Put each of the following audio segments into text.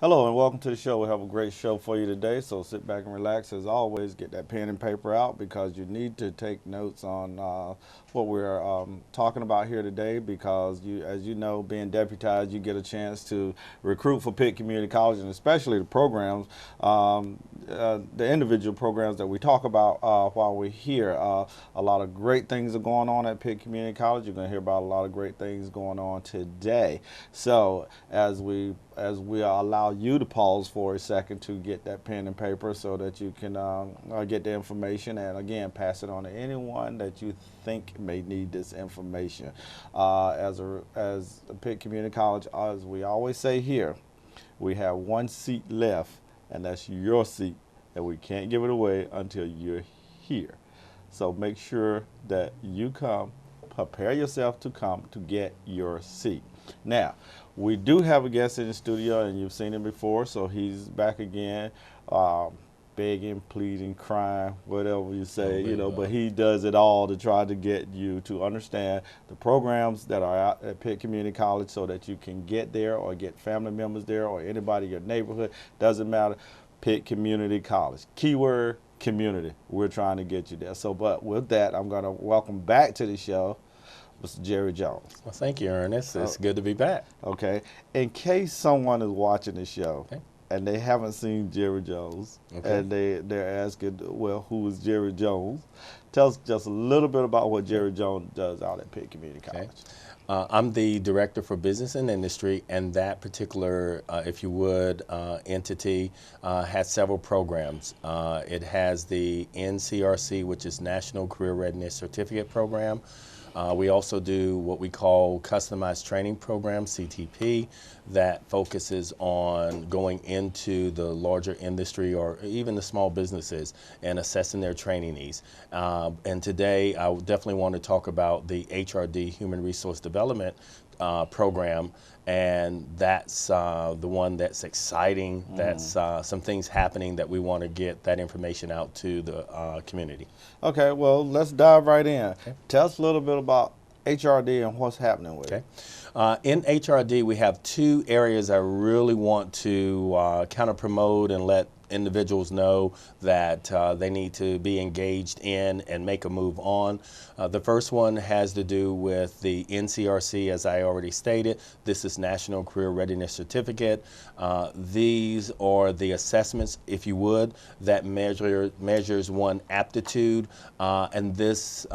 Hello and welcome to the show. We have a great show for you today, so sit back and relax. As always, get that pen and paper out because you need to take notes on what we're talking about here today. Because as you know, being deputized, you get a chance to recruit for Pitt Community College, and especially the programs, the individual programs that we talk about while we're here. A lot of great things are going on at Pitt Community College. You're going to hear about a lot of great things going on today. So as we allow you to pause for a second to get that pen and paper so that you can get the information and again pass it on to anyone that you think may need this information. As a Pitt Community College, as we always say here, we have one seat left, and that's your seat, and we can't give it away until you're here. So make sure that you come, prepare yourself to come to get your seat. Now, we do have a guest in the studio, and you've seen him before, so he's back again, begging, pleading, crying, whatever you say, but he does it all to try to get you to understand the programs that are out at Pitt Community College so that you can get there or get family members there or anybody in your neighborhood. Doesn't matter. Pitt Community College. Keyword, community. We're trying to get you there. So, but with that, I'm going to welcome back to the show Mr. Jerry Jones. Well, thank you, Ernest. It's good to be back. Okay. In case someone is watching the show Okay. and they haven't seen Jerry Jones, Okay. and they're asking, well, who is Jerry Jones? Tell us just a little bit about what Jerry Jones does out at Pitt Community College. I'm the director for business and industry, and that particular, if you would, entity has several programs. It has the NCRC, which is National Career Readiness Certificate Program. We also do what we call customized training program, CTP, that focuses on going into the larger industry or even the small businesses and assessing their training needs. And today I definitely want to talk about the HRD, Human Resource Development program, and that's the one that's exciting. That's some things happening that we want to get that information out to the community. Okay, well, let's dive right in. Okay. Tell us a little bit about HRD and what's happening with it. In HRD, we have two areas I really want to kind of promote and let individuals know that they need to be engaged in and make a move on. The first one has to do with the NCRC, as I already stated. This is National Career Readiness Certificate. These are the assessments, if you would, that measures one aptitude, and this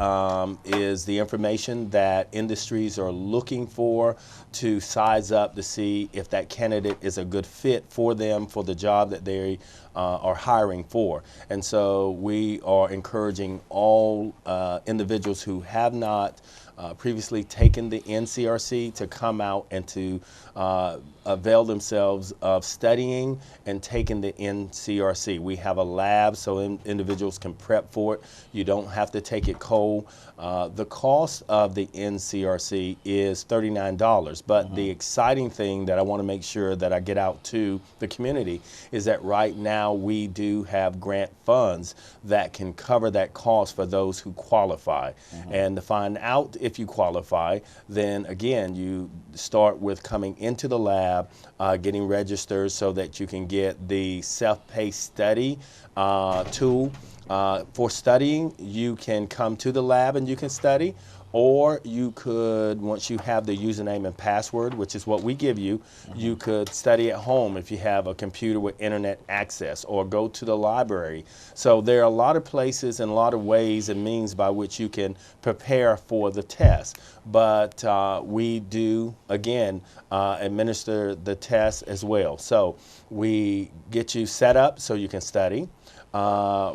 is the information that industries are looking for to size up to see if that candidate is a good fit for them for the job that they are hiring for. And so we are encouraging all individuals who have not previously taken the NCRC to come out and to avail themselves of studying and taking the NCRC. We have a lab so individuals can prep for it. You don't have to take it cold. The cost of the NCRC is $39, but the exciting thing that I want to make sure that I get out to the community is that right now we do have grant funds that can cover that cost for those who qualify. And to find out if you qualify, then again, you start with coming into the lab, getting registered so that you can get the self-paced study tool. For studying, you can come to the lab and you can study, or you could, once you have the username and password, which is what we give you, you could study at home if you have a computer with internet access, or go to the library. So there are a lot of places and a lot of ways and means by which you can prepare for the test. But we do, again, administer the test as well. So we get you set up so you can study.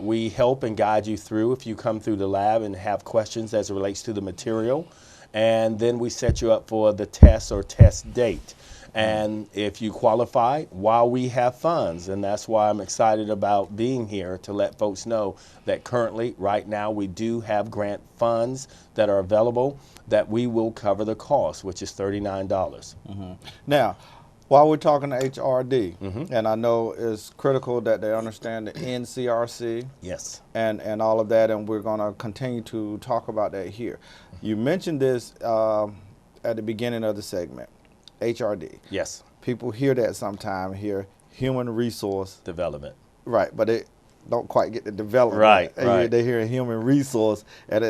We help and guide you through if you come through the lab and have questions as it relates to the material. And then we set you up for the test or test date. And if you qualify, while we have funds, and that's why I'm excited about being here to let folks know that currently, right now, we do have grant funds that are available that we will cover the cost, which is $39. Now, while we're talking to HRD, and I know it's critical that they understand the NCRC, Yes, and all of that, and we're going to continue to talk about that here. You mentioned this at the beginning of the segment, HRD. yes. People hear that sometime here. human resource development. Right, but they don't quite get the development. Right, right. They hear human resource, and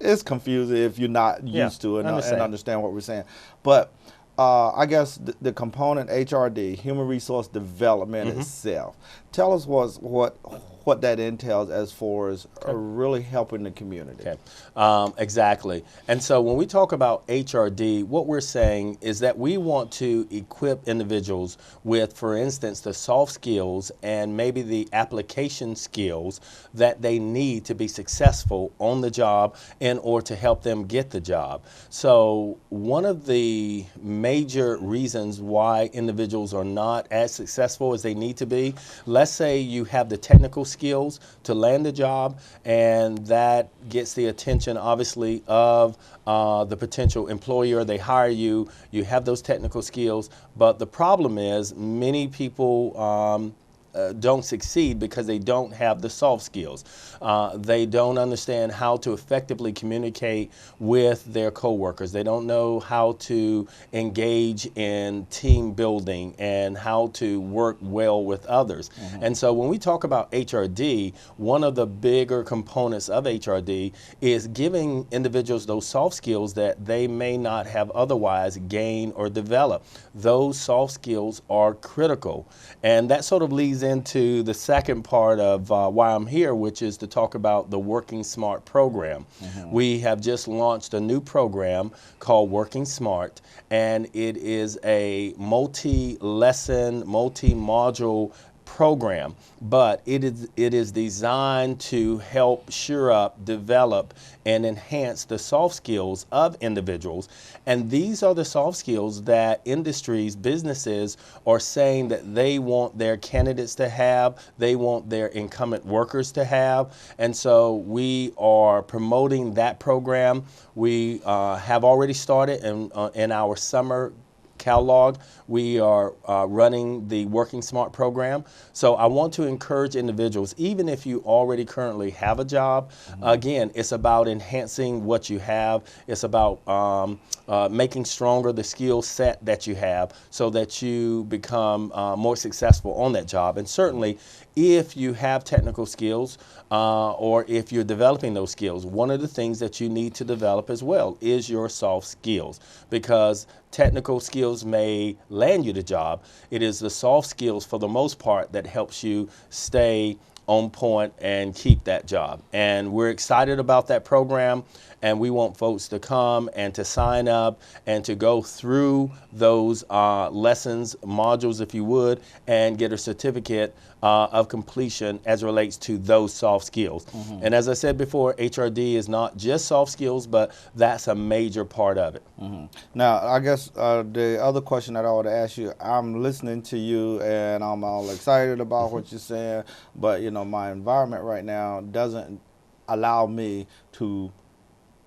it's confusing if you're not used to it and understand what we're saying. But I guess the component HRD, human resource development itself. Tell us what that entails as far as really helping the community. Okay. Exactly. And so when we talk about HRD, what we're saying is that we want to equip individuals with, for instance, the soft skills and maybe the application skills that they need to be successful on the job in order to help them get the job. So one of the major reasons why individuals are not as successful as they need to be, let's say you have the technical skills to land the job, and that gets the attention, obviously, of the potential employer. They hire you, you have those technical skills, but the problem is many people don't succeed because they don't have the soft skills. They don't understand how to effectively communicate with their coworkers. They don't know how to engage in team building and how to work well with others. And so when we talk about HRD, one of the bigger components of HRD is giving individuals those soft skills that they may not have otherwise gained or developed. Those soft skills are critical. And that sort of leads into the second part of why I'm here, which is to talk about the Working Smart program. We have just launched a new program called Working Smart, and it is a multi-lesson, multi-module program, but it is designed to help shore up, develop, and enhance the soft skills of individuals. And these are the soft skills that industries, businesses are saying that they want their candidates to have, they want their incumbent workers to have. And so we are promoting that program. We have already started in our summer catalog. We are running the Working Smart program. So I want to encourage individuals, even if you already currently have a job, again, it's about enhancing what you have. It's about making stronger the skill set that you have so that you become more successful on that job. And certainly, if you have technical skills or if you're developing those skills, one of the things that you need to develop as well is your soft skills, because technical skills may land you the job. It is the soft skills for the most part that helps you stay on point and keep that job. And we're excited about that program, and we want folks to come and to sign up and to go through those lessons, modules, if you would, and get a certificate of completion as it relates to those soft skills. And as I said before, HRD is not just soft skills, but that's a major part of it. Now, I guess the other question that I would ask you, I'm listening to you and I'm all excited about what you're saying, but you know, my environment right now doesn't allow me to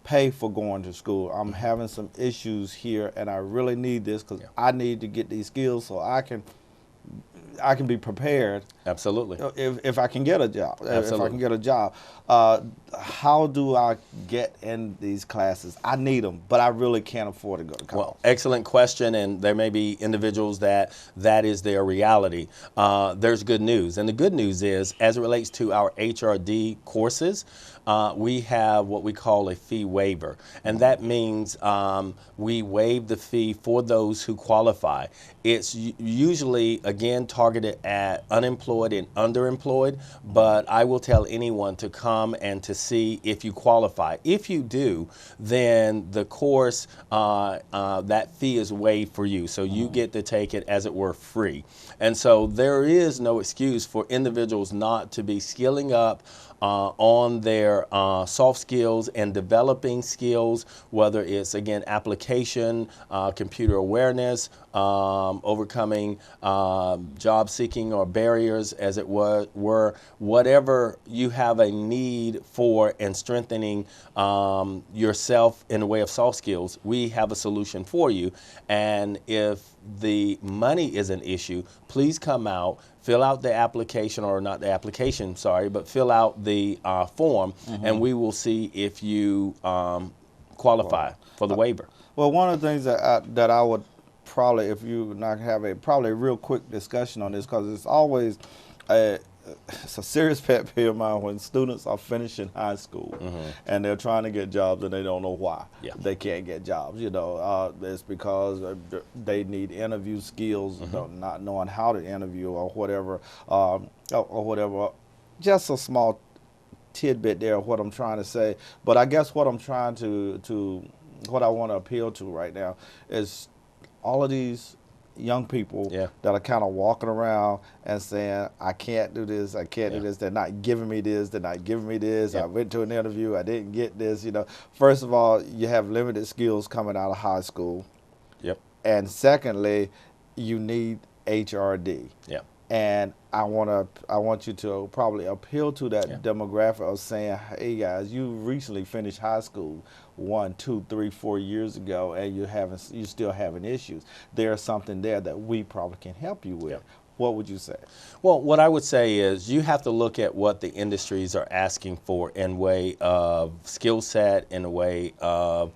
pay for going to school. I'm having some issues here, and I really need this because I need to get these skills so I can be prepared. Absolutely. If I can get a job. Absolutely. If I can get a job. How do I get in these classes? I need them, but I really can't afford to go to college. Well, excellent question, and there may be individuals that is their reality. There's good news, and the good news is, as it relates to our HRD courses, we have what we call a fee waiver, and that means we waive the fee for those who qualify. It's usually, again, targeted at unemployed and underemployed, but I will tell anyone to come and to see if you qualify. If you do, then the course, that fee is waived for you, so you get to take it, as it were, free. And so there is no excuse for individuals not to be skilling up on their soft skills and developing skills, whether it's, again, application, computer awareness, overcoming job seeking or barriers, as it were, whatever you have a need for, and strengthening yourself in the way of soft skills, we have a solution for you. And if the money is an issue, please come out, fill out the application, or not the application, sorry, but fill out the form, and we will see if you qualify for the waiver. Well, one of the things that I would probably, if you not have probably a real quick discussion on this, because it's always it's a serious pet peeve of mine when students are finishing high school and they're trying to get jobs and they don't know why they can't get jobs. It's because they need interview skills, not knowing how to interview or whatever, Just a small tidbit there of what I'm trying to say. But I guess what I'm trying what I want to appeal to right now is all of these young people that are kind of walking around and saying, I can't do this, I can't do this, they're not giving me this, they're not giving me this, I went to an interview, I didn't get this. First of all, you have limited skills coming out of high school. And secondly, you need HRD. And I want you to probably appeal to that demographic of saying, hey guys, you recently finished high school 1, 2, 3, 4 years ago, and you still having issues. There's something there that we probably can help you with. What would you say? Well, what I would say is you have to look at what the industries are asking for in way of skill set, in a way of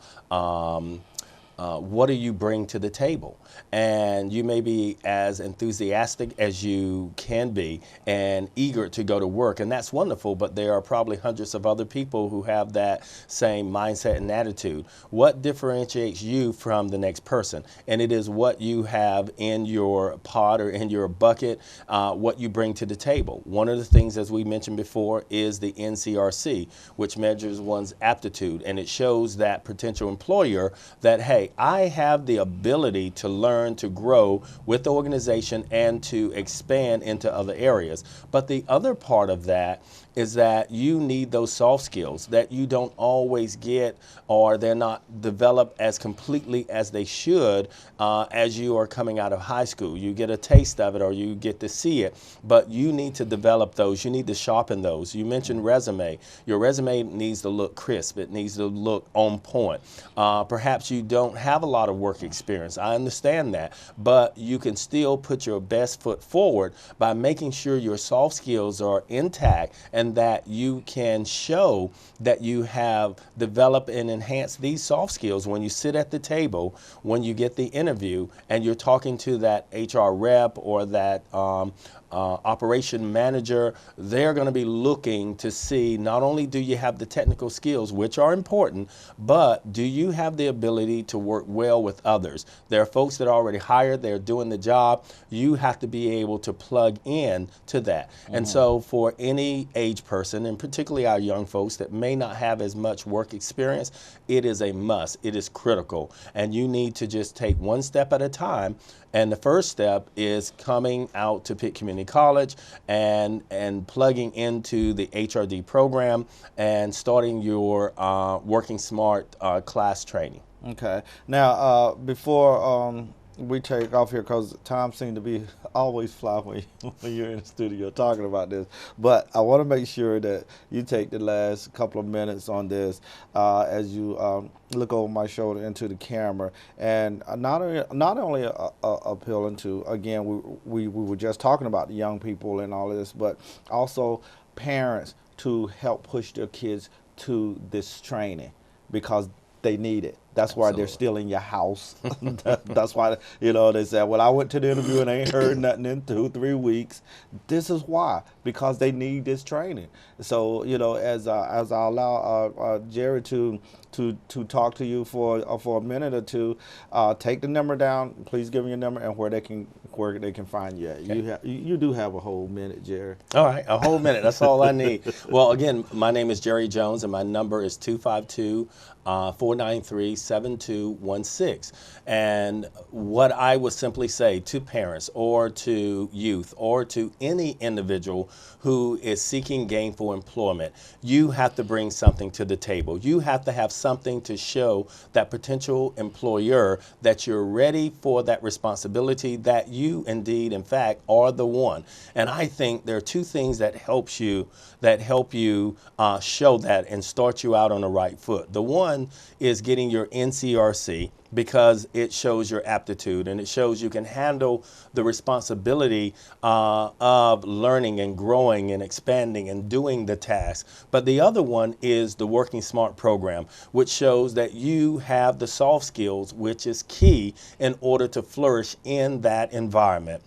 what do you bring to the table? And you may be as enthusiastic as you can be and eager to go to work, and that's wonderful, but there are probably hundreds of other people who have that same mindset and attitude. What differentiates you from the next person? And it is what you have in your pot or in your bucket, what you bring to the table. One of the things, as we mentioned before, is the NCRC, which measures one's aptitude, and it shows that potential employer that, hey, I have the ability to learn, to grow with the organization and to expand into other areas. But the other part of that is that you need those soft skills that you don't always get, or they're not developed as completely as they should as you are coming out of high school. You get a taste of it or you get to see it, but you need to develop those. You need to sharpen those. You mentioned resume. Your resume needs to look crisp. It needs to look on point. Perhaps you don't have a lot of work experience. I understand that, but you can still put your best foot forward by making sure your soft skills are intact and that you can show that you have developed and enhanced these soft skills when you sit at the table, when you get the interview, and you're talking to that HR rep or that operation manager. They're going to be looking to see not only do you have the technical skills, which are important, but do you have the ability to work well with others? There are folks that are already hired, they're doing the job. You have to be able to plug in to that. And so for any age person, and particularly our young folks that may not have as much work experience, it is a must. It is critical. And you need to just take one step at a time. And the first step is coming out to Pitt Community College and plugging into the HRD program and starting your Working Smart class training. Okay. Now, before we take off here, because time seems to be always fly when you're in the studio talking about this, but I want to make sure that you take the last couple of minutes on this as you look over my shoulder into the camera, and not only appealing to, again, we were just talking about the young people and all of this, but also parents to help push their kids to this training because they need it. That's why they're still in your house. That's why, they said, well, I went to the interview and I ain't heard nothing in 2-3 weeks. This is why, because they need this training. So, as I allow Jerry to talk to you for a minute or two, take the number down. Please give me your number and where they can find you at. Okay. You do have a whole minute, Jerry. All right, a whole minute. That's all I need. Well, again, my name is Jerry Jones, and my number is 252-493-7216. And what I would simply say to parents or to youth or to any individual who is seeking gainful employment, you have to bring something to the table. You have to have something to show that potential employer that you're ready for that responsibility, that you indeed, in fact, are the one. And I think there are two things that help you show that and start you out on the right foot. The one is getting your NCRC because it shows your aptitude and it shows you can handle the responsibility of learning and growing and expanding and doing the task. But the other one is the Working Smart program, which shows that you have the soft skills, which is key in order to flourish in that environment.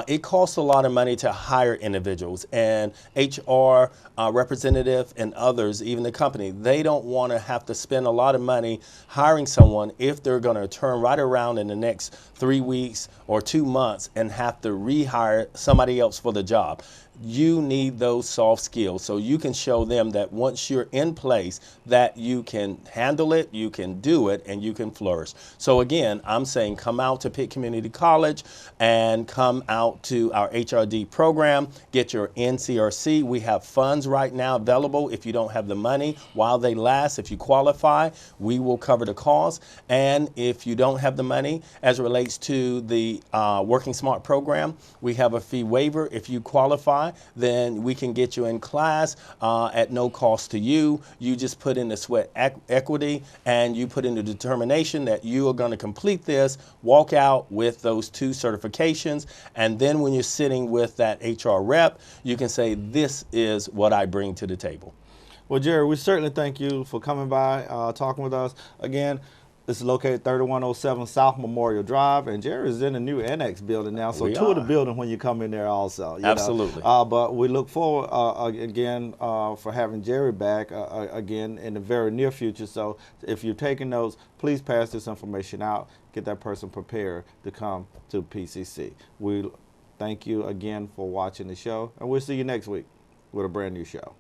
It costs a lot of money to hire individuals, and HR representative and others, even the company, they don't want to have to spend a lot of money hiring someone if they're going to turn right around in the next 3 weeks or 2 months and have to rehire somebody else for the job. You need those soft skills so you can show them that once you're in place that you can handle it, you can do it, and you can flourish. So again, I'm saying come out to Pitt Community College and come out to our HRD program, get your NCRC. We have funds right now available if you don't have the money while they last. If you qualify, we will cover the cost. And if you don't have the money, as it relates to the Working Smart program, we have a fee waiver. If you qualify, then we can get you in class at no cost to you. You just put in the sweat equity and you put in the determination that you are going to complete this, walk out with those 2 certifications, and then when you're sitting with that HR rep, you can say, this is what I bring to the table. Well, Jerry, we certainly thank you for coming by, talking with us. Again, this is located 3107 South Memorial Drive, and Jerry is in a new annex building now, so tour the building when you come in there also. Absolutely. But we look forward, again, for having Jerry back again in the very near future. So if you're taking notes, please pass this information out. Get that person prepared to come to PCC. We thank you again for watching the show, and we'll see you next week with a brand new show.